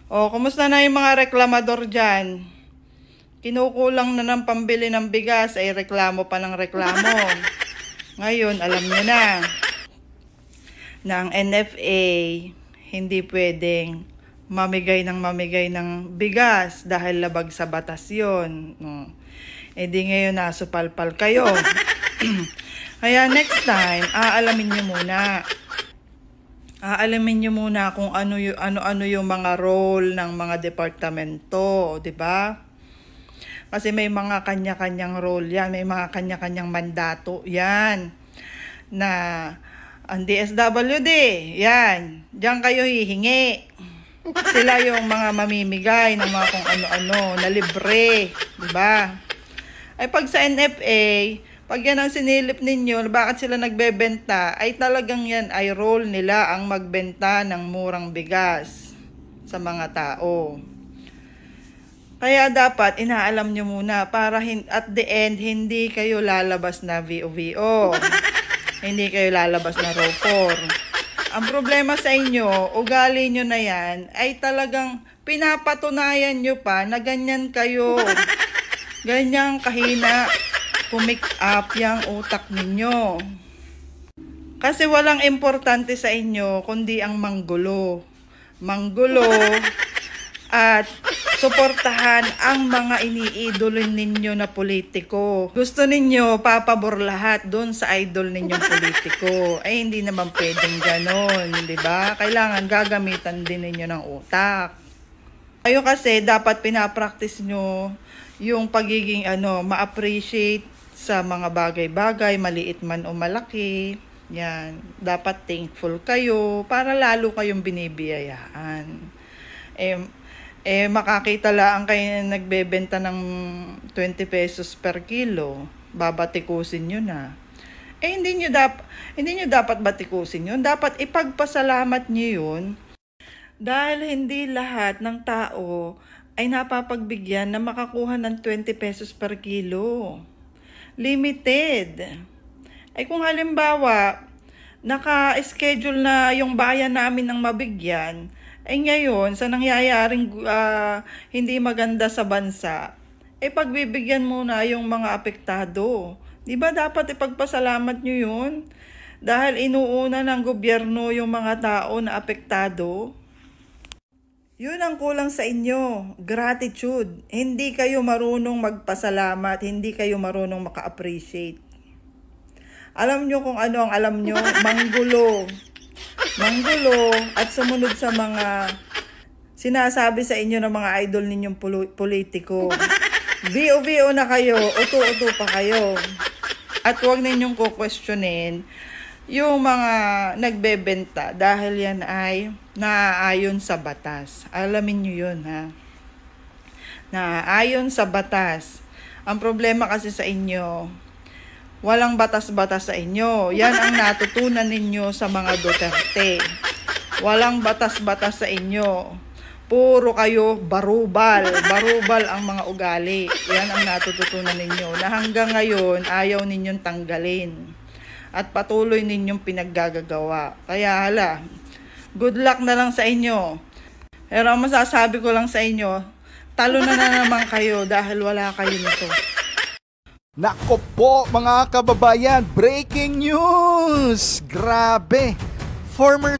O, kumusta na yung mga reklamador dyan? Kinukulang na ng pambili ng bigas, ay reklamo pa ng reklamo. Ngayon, alam nyo na ang NFA hindi pwedeng mamigay ng bigas dahil labag sa batas yun. No. E di ngayon nasupalpal kayo. Kaya next time, aalamin nyo muna kung ano yung mga role ng mga departamento, 'di ba? Kasi may mga kanya-kanyang role 'yan, may mga kanya-kanyang mandato 'yan na ang DSWD, 'yan. Diyan kayo hihingi. Sila yung mga mamimigay ng mga kung ano-ano na libre, 'di ba? Ay pag sa NFA, pag yan ang sinilip ninyo, bakit sila nagbebenta, ay talagang yan ay role nila ang magbenta ng murang bigas sa mga tao. Kaya dapat inaalam nyo muna para at the end, hindi kayo lalabas na VO-VO. Hindi kayo lalabas na RO4. Ang problema sa inyo, ugali nyo na yan, ay talagang pinapatunayan nyo pa na ganyan kayo. Ganyang kahina pumick up yung utak ninyo. Kasi walang importante sa inyo kundi ang manggulo. Manggulo at suportahan ang mga iniidolo ninyo na politiko. Gusto ninyo papabor lahat doon sa idol ninyong politiko. Ay hindi naman pwedeng ganon, di ba? Kailangan gagamitan din ninyo ng utak. Kayo kasi dapat pinapractice nyo yung pagiging ma-appreciate sa mga bagay-bagay, maliit man o malaki. Yan, dapat thankful kayo para lalo kayong binibiyayaan. Makakita lang kayo nagbebenta ng 20 pesos per kilo, babatikusin nyo na. Hindi nyo dapat batikusin yun. Dapat ipagpasalamat nyo yun. Dahil hindi lahat ng tao ay napapagbigyan na makakuha ng 20 pesos per kilo. Limited. Ay kung halimbawa, naka-schedule na yung bayan namin ng mabigyan, ay ngayon, sa nangyayaring hindi maganda sa bansa, pagbibigyan muna yung mga apektado. Di ba dapat ipagpasalamat nyo yun? Dahil inuuna ng gobyerno yung mga tao na apektado. Yun ang kulang sa inyo, gratitude. Hindi kayo marunong magpasalamat, hindi kayo marunong maka-appreciate. Alam nyo kung ano ang alam nyo? Manggulo. Manggulo at sumunod sa mga sinasabi sa inyo ng mga idol ninyong politiko. VO-VO na kayo, uto-uto pa kayo. At huwag ninyong kukwestiyonin yung mga nagbebenta dahil yan ay naaayon sa batas. Alamin nyo yun, ha? Naaayon sa batas. Ang problema kasi sa inyo, walang batas-batas sa inyo. Yan ang natutunan ninyo sa mga Duterte. Walang batas-batas sa inyo. Puro kayo barubal. Barubal ang mga ugali. Yan ang natututunan ninyo. Na hanggang ngayon, ayaw ninyong tanggalin. At patuloy ninyong pinaggagawa. Kaya good luck na lang sa inyo. Pero ang masasabi ko lang sa inyo, talo na naman kayo dahil wala kayo nito. Nako po mga kababayan, breaking news! Grabe! Former